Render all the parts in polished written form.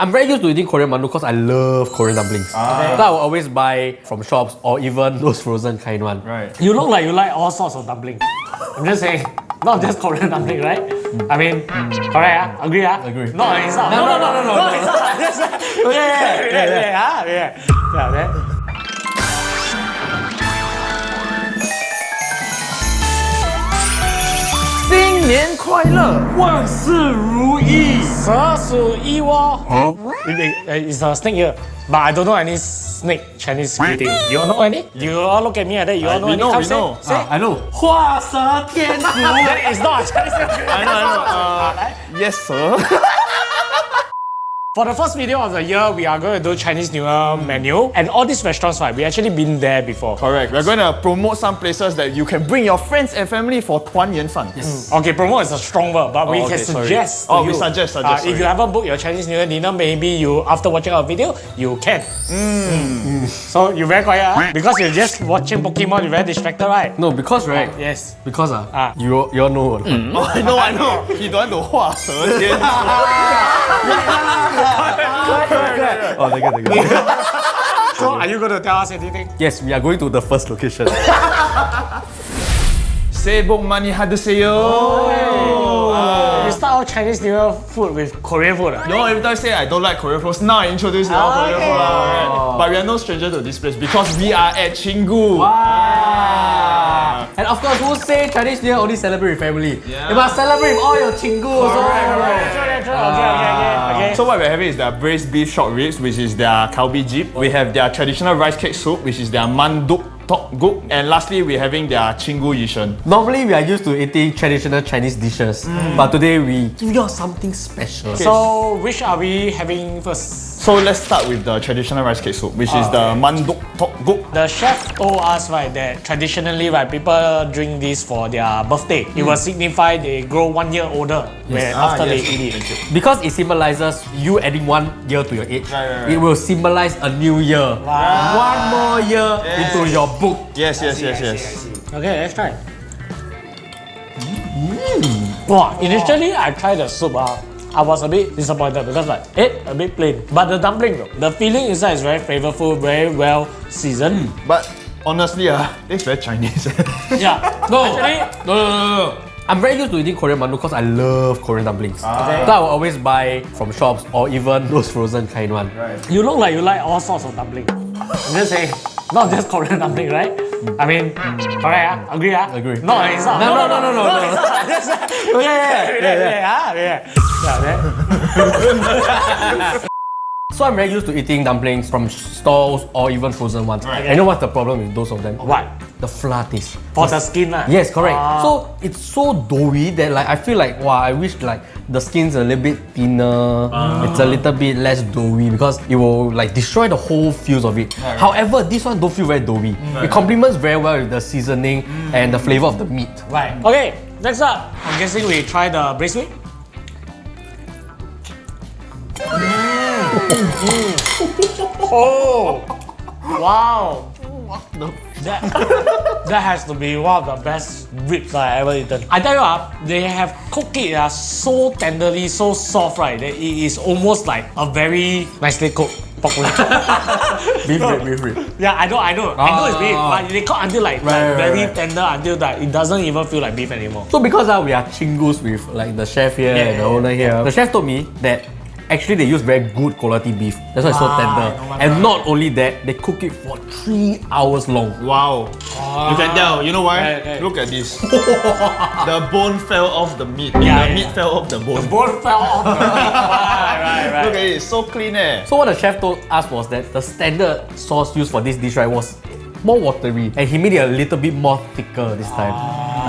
I'm very used to eating Korean mandu because I love Korean dumplings. So I will always buy from shops or even those frozen kind one. Right. You look like you like all sorts of dumplings. I'm just saying, not just Korean dumpling, right? I mean, correct? Agree? Agree. No, it's not. No, it's not. Yeah. 新年快乐，万事如意。蛇鼠一窝。It's a snake here, but I don't know any snake Chinese greeting. You all know any? You all look at me like that. You all know any? We Come know. say. I know. 画蛇添足。 That is not a Chinese greeting. I know. Yes, sir. For the first video of the year, we are going to do Chinese New Year menu. And all these restaurants, right, we actually been there before. Correct. We're going to promote some places that you can bring your friends and family for 团圆饭. Yes. Okay, promote is a strong word, but we can suggest to we you. suggest. If you haven't booked your Chinese New Year dinner, maybe you, after watching our video, you can. So you very quiet, huh? Because you're just watching Pokemon, you're very distracted, right? No, because right. Yes. Because you all know. I know. He don't want to 画蛇添足. Oh, thank you. So are you going to tell us anything? Yes, we are going to the first location. Sebok mani haduseyo. You start our Chinese New Year food with Korean food. No, every time I say I don't like Korean food, now I introduce you all Korean food. Right? But we are no stranger to this place because we are at Chingu. And of course, who say Chinese New Year only celebrate with family? Yeah. You must celebrate with all your Chingu. Okay. So what we're having is their braised beef short ribs, which is their kalbi jeep. We have their traditional rice cake soup, which is their manduk tok guk. And lastly, we're having their Chingu yishen. Normally, we are used to eating traditional Chinese dishes, but today we give you all something special. So which are we having first? So let's start with the traditional rice cake soup, which is the manduk tok guk. The chef told us, right, that traditionally, right, people drink this for their birthday. It will signify they grow 1 year older after they eat it. Because it symbolizes you adding 1 year to your age, Right. it will symbolize a new year. One more year into your book. Yes. Okay, let's try. Wow, initially I tried the soup. I was a bit disappointed because a bit plain. But the dumpling though, the filling inside is very flavorful, very well seasoned. But honestly, it's very Chinese. Yeah. No. I'm very used to eating Korean mandu because I love Korean dumplings. So I will always buy from shops or even those frozen kind one. Right. You look like you like all sorts of dumplings. I'm just saying, not just Korean dumpling, right? I mean, correct? Agree? Agree. No, it's not. No. Yeah. So I'm very used to eating dumplings from stalls or even frozen ones. Right. I know what's the problem with those of them? What? The flour taste. For the skin, Yes, correct. So it's so doughy that I feel like I wish the skin's a little bit thinner. It's a little bit less doughy because it will destroy the whole feels of it. Right. However, this one don't feel very doughy. It complements very well with the seasoning and the flavor of the meat. Right. Okay, next up, I'm guessing we try the braised meat. Oh, wow. That has to be one of the best ribs I ever eaten. I tell you they have cooked it so tenderly, so soft, right, that it is almost like a very nicely cooked pork leg. Beef rib. Yeah, I know it's beef, but they cook until very tender until that it doesn't even feel like beef anymore. So because we are Chingus with the chef here and the owner here, the chef told me that actually they use very good quality beef. That's why it's so tender. And not only that, they cook it for 3 hours long. Wow. You can tell. You know why? Right. Look at this. The bone fell off the meat. The meat fell off the bone. Both fell off the meat. Right. Look at it. It's so clean. So what the chef told us was that the standard sauce used for this dish was more watery, and he made it a little bit more thicker this time.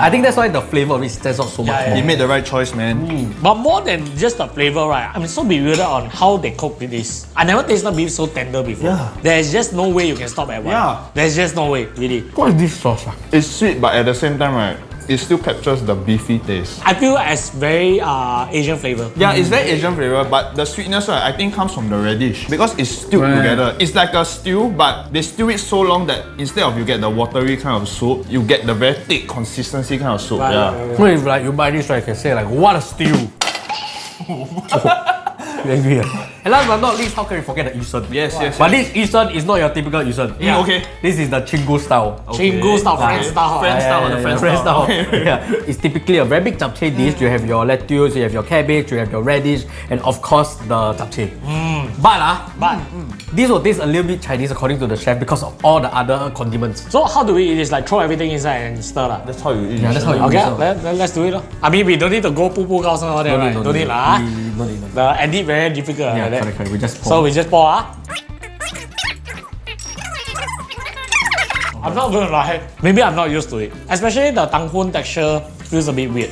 I think that's why the flavor of it stands out so much. He made the right choice, man. But more than just the flavor, right? I'm so bewildered on how they cook this. I never tasted beef so tender before. Yeah. There's just no way you can stop at one. Yeah. There's just no way, really. What is this sauce? It's sweet, but at the same time, right, it still captures the beefy taste. I feel as very Asian flavor. Yeah, it's very Asian flavor, but the sweetness, right, I think comes from the radish because it's stewed together. It's like a stew, but they stew it so long that instead of you get the watery kind of soup, you get the very thick consistency kind of soup. Right. So if you buy this, you can say what a stew. You agree? And last but not least, how can you forget the yusen? Yes, yes. But this yusen is not your typical yusen. Yeah. Okay. This is the Chingu style. Chingu style, French style. French style, the French style. Yeah. It's typically a very big japchae dish. You have your lettuce, you have your cabbage, you have your radish, and of course the japchae. But this will taste a little bit Chinese according to the chef because of all the other condiments. So how do we eat this? Like throw everything inside and stir lah. That's how you eat. Yeah, that's how you Okay, eat. let's do it lah. I mean, we don't need to go poo all that, right? Don't need lah. No need. The edit very difficult. Yeah, like that. correct. We just pour. So we just pour I'm not gonna lie, maybe I'm not used to it. Especially the tanghun texture feels a bit weird.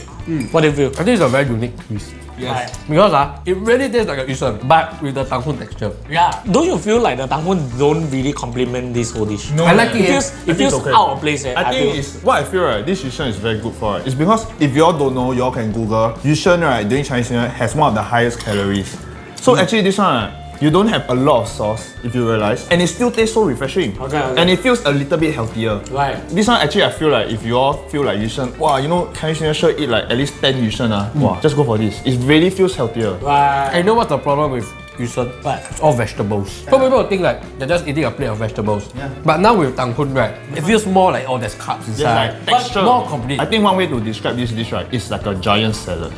What do you feel? I think it's a very unique twist. Yes. Because it really tastes like a yusen, but with the tanghun texture. Yeah. Don't you feel like the tanghun don't really complement this whole dish? No, I like It it. feels okay. out of place. I think feel. it's what I feel right. This yusheng is very good for it. It's because if y'all don't know, y'all can Google yusheng right during Chinese New Year has one of the highest calories. So actually this one you don't have a lot of sauce if you realize, and it still tastes so refreshing. Okay. And it feels a little bit healthier. Right. This one actually I feel like if you all feel like yusheng, wow, you know Chinese New Year sure eat like at least 10 yusheng wow, just go for this. It really feels healthier. Right. I know what's the problem with yusen? What? It's all vegetables. Some people think like they're just eating a plate of vegetables. Yeah. But now with tanghun, right, it feels more like there's carbs There's inside. like texture. More complete. I think one way to describe this dish right is like a giant salad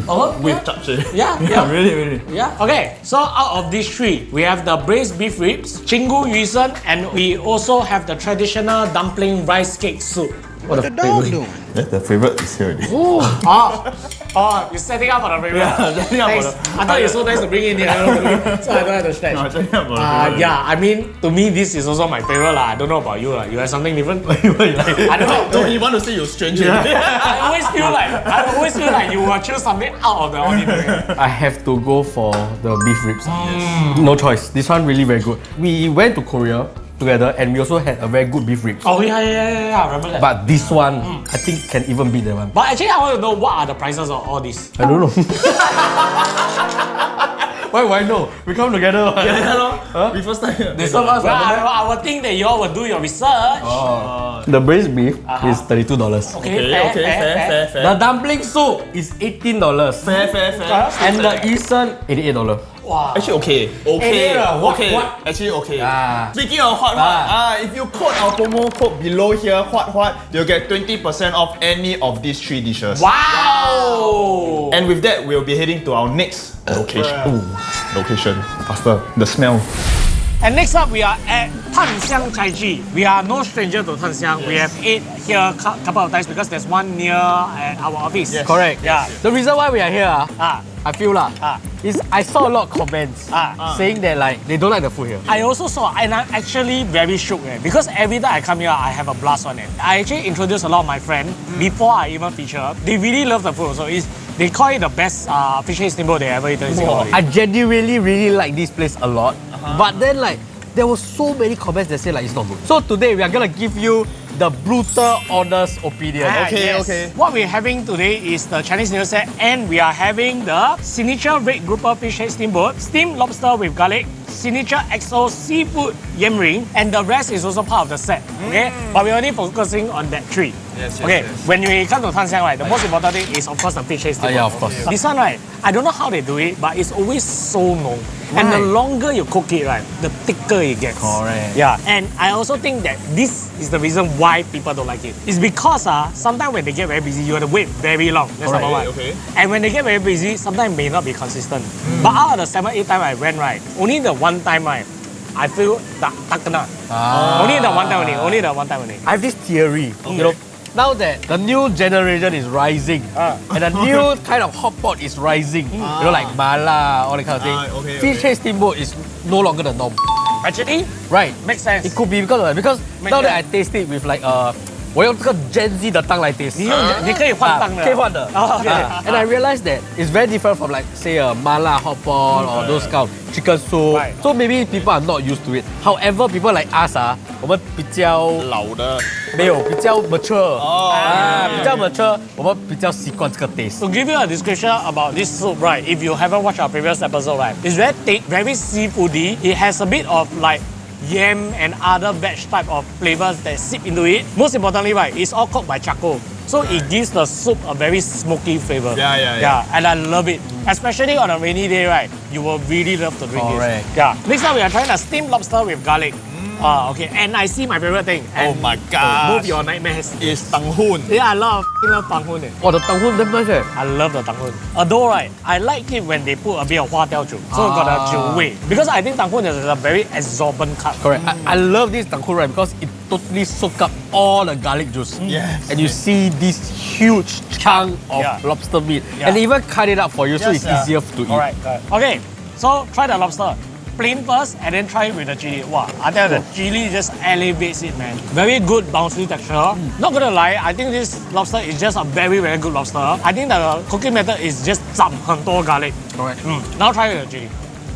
Oh, with yeah. japchae. Yeah. really. Yeah. Okay. So out of these three, we have the braised beef ribs, Chingu yusen, and we also have the traditional dumpling rice cake soup. What the dog do? Yeah, the favorite is here already. Oh, you're setting up for the favorite. Yeah, setting up for Thanks. the- I thought you're so nice to bring in here, so I don't have to stretch. No, setting up for the favorite. Yeah, I mean, to me, this is also my favorite lah. I don't know about you lah. You have something different? I don't know. No, you want to say you're strange. I always feel like you will choose something out of the ordinary. I have to go for the beef ribs. No choice. This one really very good. We went to Korea together and we also had a very good beef ribs. Oh yeah, I remember that. But this one, I think can even beat that one. But actually, I want to know what are the prices of all this. I don't know. Why would I know? We come together. We first time. They serve us. Well, I would think that you all will do your research. The braised beef is $32. Okay, fair. The dumpling soup is $18. Fair. And the yusen, $88. Wow. Actually, okay. What? Actually, okay. Ah. Speaking of hot, if you code our promo code below here, hot, you'll get 20% off any of these three dishes. Wow. And with that, we'll be heading to our next location. Location. Faster. The smell. And next up, we are at Xiang Chai Chee. We are no stranger to Xiang. We have ate here a couple of times because there's one near at our office. Yes. Correct. Yeah. The reason why we are here, I feel is I saw a lot of comments saying that like they don't like the food here. I also saw, and I'm actually very shook because every time I come here, I have a blast on it. I actually introduced a lot of my friends before I even feature. They really love the food, so they call it the best fish head steamboat they ever eaten in Singapore. I genuinely really like this place a lot, but then like there were so many comments that say like it's not good. So today we are gonna give you the brutal, honest opinion. Okay. What we're having today is the Chinese New Year set, and we are having the signature red grouper fish head steamboat, steamed lobster with garlic, signature XO seafood yam ring, and the rest is also part of the set. Okay, but we're only focusing on that three. Yes, Okay, when we come to Xiang, right, the most important thing is of course the fish head steamboat. Yeah, of course. This one, right, I don't know how they do it, but it's always so long. And the longer you cook it, right, the thicker it gets. Correct. Yeah, and I also think that this is the reason why people don't like it. It's because sometimes when they get very busy, you have to wait very long. That's number one. Okay. And when they get very busy, sometimes it may not be consistent. But out of the 7-8 times I went, right, only the one time, right, I feel tak kena. Only the one time only. I have this theory, you know, now that the new generation is rising and a new kind of hot pot is rising, you know, like mala, all that kind of thing. Okay, Fish head steamboat is no longer the norm. Actually, Right. makes sense. It could be because now that I taste it with like 我用这个 Gen Z 的汤来 taste， 你可以换汤的。可以换的。Okay. And I realized that it's very different from like say a mala hot pot or those kind of chicken soup. Right. So maybe people are not used to it. However, people like us 我们比较老的。没有比较 mature 比较 mature，我们比较习惯这个 taste。 To give you a description about this soup, right, if you haven't watched our previous episode, right, it's very thick, very seafoody. It has a bit of like yam and other veg type of flavors that sip into it. Most importantly, right, it's all cooked by charcoal. So it gives the soup a very smoky flavor. Yeah. And I love it. Especially on a rainy day, right? You will really love to drink Correct. it. Yeah. Next time we are trying a steamed lobster with garlic. Okay. And I see my favorite thing. Oh my gosh. Move your nightmares. It's tanghun. Yeah, I love tanghun. Oh, the tanghun damn nice eh. I love the tanghun. Although, right, I like it when they put a bit of hua teochew. So it got a jiu wei. Because I think tanghun is a very absorbent cut. Correct. I love this tanghun right because it totally soak up all the garlic juice. Yes. And you see this huge chunk of lobster meat. Yeah. And they even cut it up for you so Yes, it's easier to eat. Alright. Okay, so try the lobster. Plain first and then try it with the chili. Wow, I tell you, the chili just elevates it, man. Very good bouncy texture. Not gonna lie, I think this lobster is just a very, very good lobster. I think the cooking method is just 浸很多 garlic. Correct. Now try with the chili.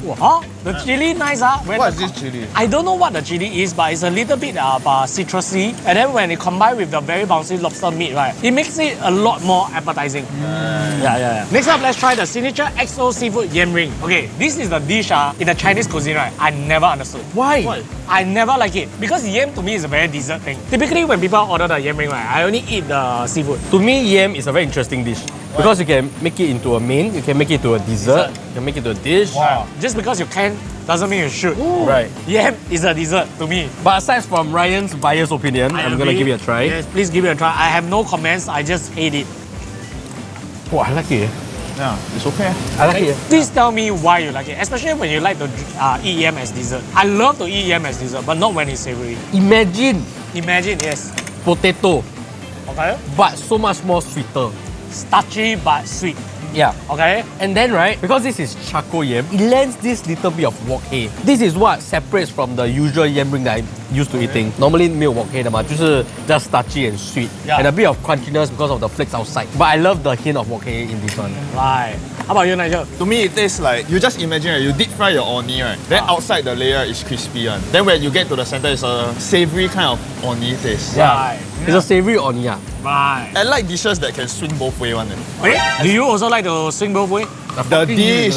Huh? The chili nice, huh? What is this chili? I don't know what the chili is, but it's a little bit citrusy. And then when it combined with the very bouncy lobster meat, right, it makes it a lot more appetizing. Yeah. Next up, let's try the signature XO seafood yam ring. Okay, this is the dish in the Chinese cuisine, right? I never understood. Why? I never like it because yam to me is a very dessert thing. Typically, when people order the yam ring, right, I only eat the seafood. To me, yam is a very interesting dish. Because you can make it into a main, you can make it into a dessert, you can make it into a dish. Wow. Just because you can doesn't mean you should. Right. Yam is a dessert to me. But aside from Ryan's biased opinion, I'm gonna agree. give it a try. Yes, please give it a try. I have no comments. I just hate it. Oh, I like it. Yeah, it's okay. I like it. Please tell me why you like it, especially when you like to eat yam as dessert. I love to eat yam as dessert, but not when it's savory. Imagine Imagine, yes. potato, Okay? but so much more sweeter. Starchy but sweet. Yeah. Okay? And then, right, because this is charcoal yam, it lends this little bit of wok hei. This is what separates from the usual yam ring that I'm used to eating. Normally, 没有 wok hei 的嘛，就是 just starchy and sweet. Yeah. And a bit of crunchiness because of the flakes outside. But I love the hint of wok hei in this one. Right. How about you, Nigel? To me, it tastes like, you just imagine, right, you deep fry your oni, right? Then outside the layer is crispy one. Then when you get to the center, it's a savory kind of oni taste. Right. It's a savory oni. Right. I like dishes that can swing both way one. Okay. Do you also like to swing both way? The dish,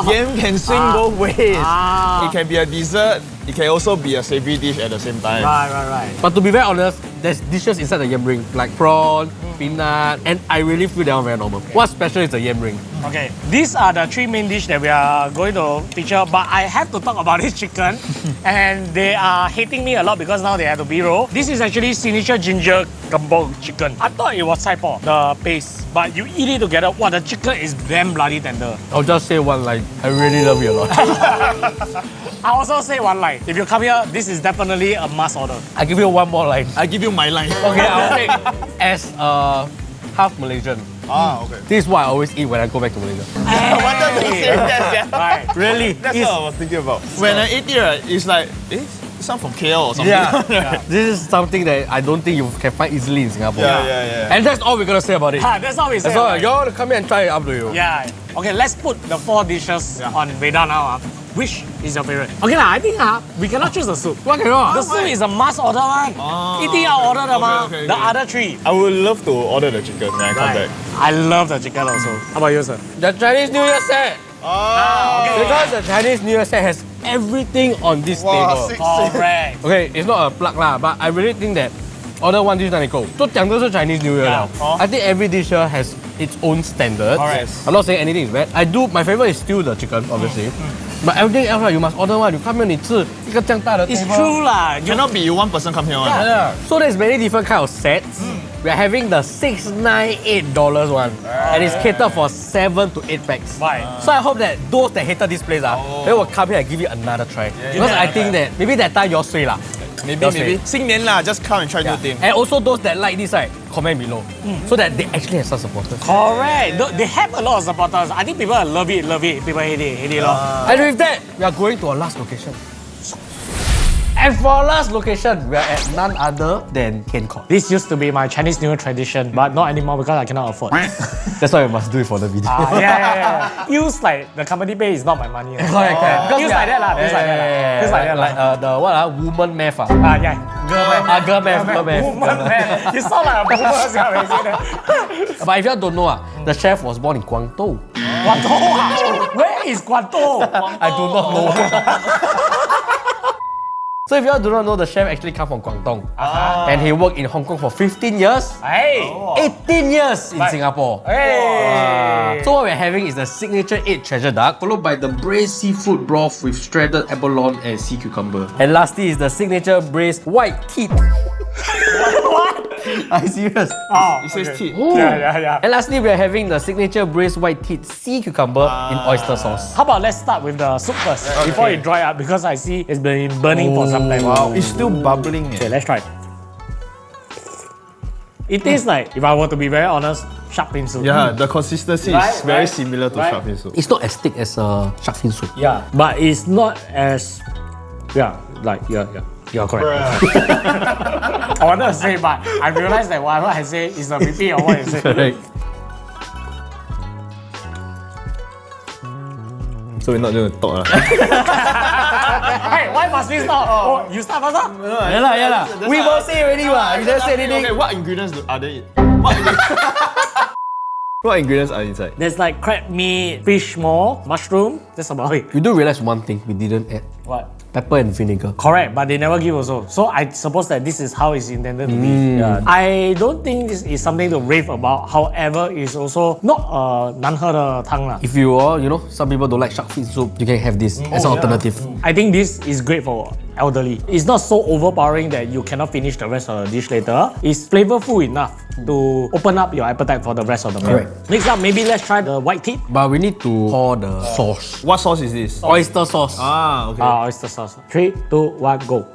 yam can swing both ways. Ah. It can be a dessert, it can also be a savory dish at the same time. Right. But to be very honest, there's dishes inside the yam ring, like prawn, peanut, and I really feel that one very normal. What's special is the yam ring. Okay, these are the three main dishes that we are going to feature, but I have to talk about this chicken, and they are hating me a lot because now they have to B-roll. This is actually signature ginger gumbo chicken. I thought it was Chai Po, the paste, but you eat it together, wow, the chicken is damn bloody tender. I'll just say one line, I really love you a lot. I also say one line, if you come here, this is definitely a must order. I give you one more line. I give you my line. Okay, I'll take as half Malaysian. Okay. This is what I always eat when I go back to Malaysia. I wanted to say that, yeah. Right. Really? That's what I was thinking about. When I eat it, right, it's like, it's some from KL or something. Yeah. This is something that I don't think you can find easily in Singapore. Yeah. And that's all we're gonna say about it. That's all we say. That's all. Right? You want to come here and try it, up to you. Yeah. Okay, let's put the 4 dishes on Veda now. Which is your favorite? Okay, I think we cannot choose the soup. What cannot? The soup is a must order one. 一定要 order 的吗? Okay. The other 3. I would love to order the chicken when I come back. I love the chicken also. How about you, sir? The Chinese New Year set. Okay. Because the Chinese New Year set has everything on this table. Correct. Okay, it's not a plug lah, but I really think that order one dish 哪里够？都讲的是 Chinese New Year 了。I think every dish here has its own standards. Alright. I'm not saying anything is bad. My favorite is still the chicken, obviously. But everything else, right, you must order one. You come here, 你吃一个这样大的 It's table. true lah. You Cannot be one person come here one. Yeah. So there's many different kind of sets. We're having the $698 one, and it's catered for 7 to 8 packs. Right. So I hope that those that hated this place they will come here and give it another try. Because I think that maybe that time you're sway lah. Maybe. 新年啦, just come and try new thing. And also those that like this, right, comment below. So that they actually have some supporters. Correct. They have a lot of supporters. I think people love it. People hate it. And with that, we are going to our last location. And for our last location, we are at none other than Tien Court. This used to be my Chinese New Year tradition, but not anymore because I cannot afford. That's why we must do it for the video. Yeah. Feels like the company pay is not my money. Correct. Because Feels we like that lah. Feels like that. Like the what woman math Yeah. girl math. Woman, man. You sound like a boomer sia when you say that. But if you don't know, the chef was born in Guangdong. Guangdong. Where is Guangdong? I do not know. So if you all do not know, the chef actually come from Guangdong. And he worked in Hong Kong for 15 years. Hey! 18 years in Singapore. Hey! So what we're having is the signature 8 treasure duck, followed by the braised seafood broth with shredded abalone and sea cucumber. And lastly is the signature braised white teeth. What? Are you serious? Oh, It says teeth. Yeah. And lastly, we're having the signature braised white teeth sea cucumber in oyster sauce. How about let's start with the soup first before it dry up because I see it's been burning for some time. Wow, it's still bubbling. Okay, let's try. It tastes like, if I were to be very honest, shark fin soup. Yeah, the consistency is very similar to shark fin soup. It's not as thick as shark fin soup. Yeah, but it's not as, yeah, you're correct. I wanted to say, but I realized that whatever I say is a repeat of what you said. Correct. So we're not going to talk. Hey, why must we stop? Oh, you start first? Yeah. We will say already, we never say anything. Okay, what ingredients are there? What ingredients are inside? There's like crab meat, fish maw, mushroom. That's about it. We do realize one thing we didn't add. What? Pepper and vinegar. Correct, but they never give also. So I suppose that this is how it's intended to be. Yeah. I don't think this is something to rave about. However, it's also not a 难喝的汤啦. If you all, some people don't like shark fin soup, you can have this as an alternative. I think this is great for elderly. It's not so overpowering that you cannot finish the rest of the dish later. It's flavorful enough to open up your appetite for the rest of the meal. Correct. Next up, maybe let's try the white teeth. But we need to pour the sauce. What sauce is this? Oyster sauce. Ah, okay. Oyster sauce. 3, 2, 1, go.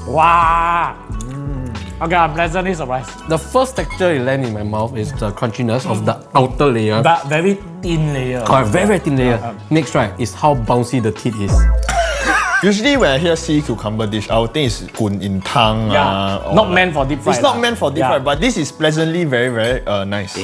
Wow. Okay, I'm pleasantly surprised. The first texture it lands in my mouth is the crunchiness of the outer layer. But very thin layer. Correct, very thin layer. Next, right, is how bouncy the teeth is. Usually when I hear sea cucumber dish, I would think it's kun in tang. Yeah. Not meant for deep fry. It's not meant for deep fry, but this is pleasantly very nice.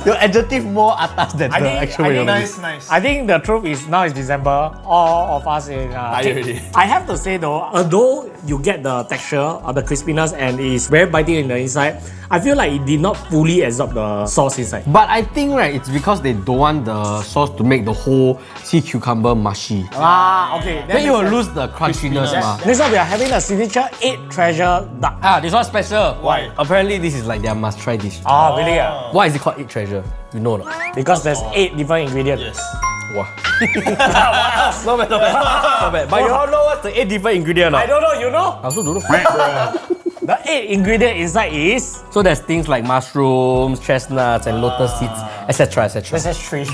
Your adjective more atas than the actual way of it. Nice. I think the truth is now it's December. All of us in. already. I have to say though, although you get the texture or the crispiness and it's very biting in the inside, I feel like it did not fully absorb the sauce inside. But I think right, it's because they don't want the sauce to make the whole sea cucumber mushy. Okay. Then you will lose the crunchiness. Next up, we are having a signature 8 treasure duck. This one's special. Why? Apparently, this is like their must-try dish. Really? Why is it called 8 treasure? You know or not? Because there's 8 different ingredients. Yes. Wow. Not bad. But you all know what's the 8 different ingredients? I don't know, you know? I also don't know. The 8 ingredient inside is... So there's things like mushrooms, chestnuts, and lotus seeds, etc. This is 3.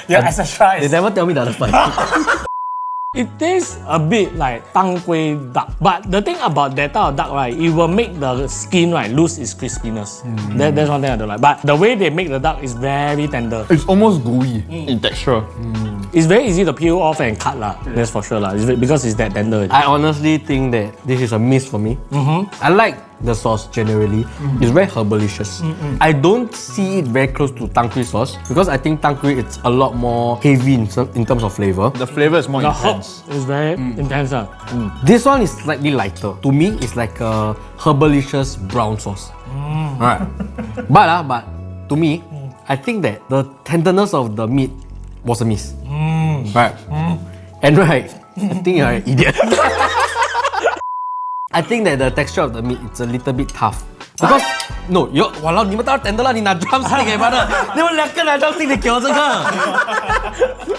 Yeah, etc. They never tell me the other 5. It tastes a bit like tang kueh duck. But the thing about that type of duck, right, it will make the skin, right, lose its crispiness. That's one thing I don't like. But the way they make the duck is very tender. It's almost gooey in texture. It's very easy to peel off and cut lah. That's for sure lah. Because it's that tender. I honestly think that this is a miss for me. I like the sauce generally. It's very herbalicious. I don't see it very close to tang kui sauce because I think tang kui it's a lot more heavy in terms of flavor. The flavor is more The intense. herb is very intense. This one is slightly lighter. To me, it's like a herbalicious brown sauce. Right. But to me, I think that the tenderness of the meat was a miss. Right. And right, I think you're an idiot. I think that the texture of the meat it's a little bit tough. Because no, walao, 你们当然 tender 啦，你拿 drumstick 给 brother， 你们两个拿 drumstick 你给我这个。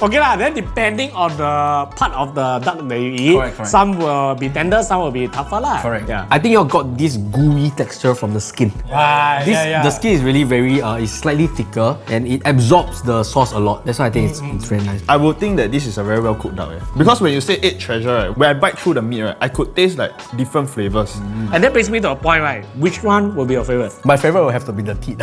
Okay lah, then depending on the part of the duck that you eat, Correct. some will be tender, some will be tougher lah. Yeah. I think you got this gooey texture from the skin. The skin is really very, it's slightly thicker and it absorbs the sauce a lot. That's why I think it's very nice. I would think that this is a very well cooked duck. Because when you say 8 treasure, right, when I bite through the meat, right, I could taste like different flavors. And that brings me to a point, right? Which one will be your favorite? My favorite will have to be the teeth.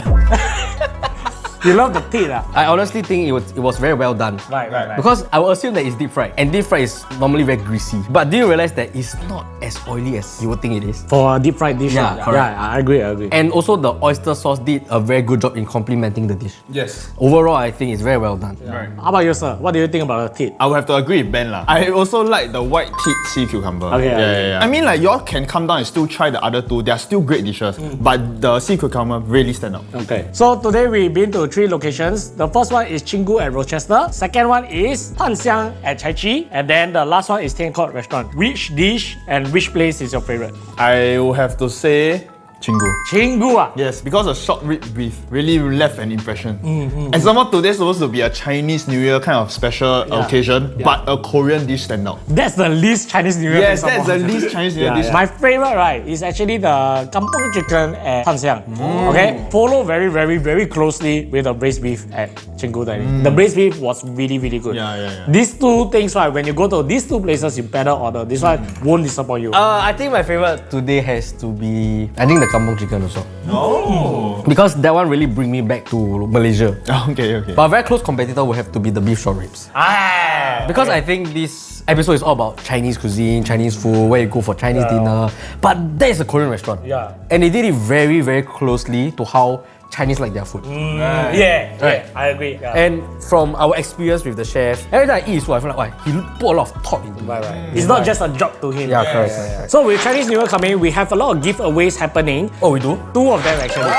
You love the teeth, ah? I honestly think it was very well done. Right. Because I would assume that it's deep fried, and deep fried is normally very greasy. But do you realize that it's not as oily as you would think it is? For a deep fried dish, Yeah, lah. correct. Yeah, I agree. And also the oyster sauce did a very good job in complementing the dish. Yes. Overall, I think it's very well done. Right. How about you, sir? What do you think about the teeth? I would have to agree with Ben lah. I also like the white teeth sea cucumber. Okay. I mean like y'all can come down and still try the other two. They are still great dishes. But the sea cucumber really stand out. Okay. So today we've been to 3 locations. The first one is Chingu at Rochester. Second one is Xiang at Chai Chee. And then the last one is Tien Court restaurant. Which dish and which place is your favorite? I will have to say Chingu. Chingu ah. Yes, because a short rib beef really left an impression. And some more today supposed to be a Chinese New Year kind of special occasion, but a Korean dish stand out. That's the least Chinese New Year. Yes, that's the least Chinese New Year dish. My favorite, right, is actually the kampung chicken at Xiang. Okay, follow very closely with the braised beef at Chingu Dining. The braised beef was really good. Yeah. These two things, right, when you go to these two places, you better order. This one won't disappoint you. I think my favorite today has to be, I think the kampung chicken also. Oh. Because that one really bring me back to Malaysia. Okay. But a very close competitor would have to be the beef short ribs. Because I think this episode is all about Chinese cuisine, Chinese food, where you go for Chinese dinner. But that is a Korean restaurant. Yeah. And they did it very closely to how Chinese like their food. Yeah, I agree. Yeah. And from our experience with the chef, every time I eat his food, I feel like, he put a lot of thought into it. It's not just a job to him. Yeah, correct. So with Chinese New Year coming, we have a lot of giveaways happening. Oh, we do? 2 of them actually.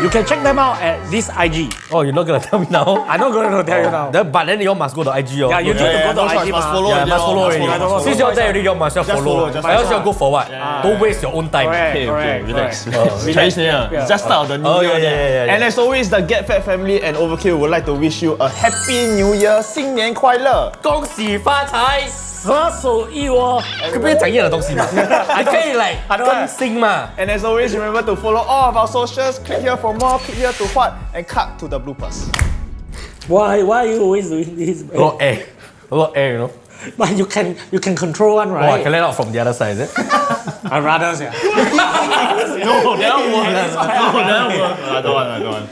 You can check them out at this IG. Oh, you're not gonna tell me now? I'm not going to tell you now. But then you all must go to IG. Yeah, you need to go to IG. must follow. Yeah, must follow already. follow. Since you're there already, you must follow. follow. Or else you'll go for what? Don't waste your own time. Correct. Relax. Chinese New Year. It's just start of the new year. Yeah. And as always, the Get Fat family and Overkill would like to wish you a happy new year, 新年快乐！恭喜发财！蛇手一窝。可不可以讲一样的东西嘛？还可以like更新嘛？ And as always, remember to follow all of our socials. Click here for more, click here to what, and cut to the bloopers. Why are you always doing this? A lot of air, you know. But you can control one, Oh, I right? can let out from the other side, is it? I'd rather say. No, that won't work. I don't want.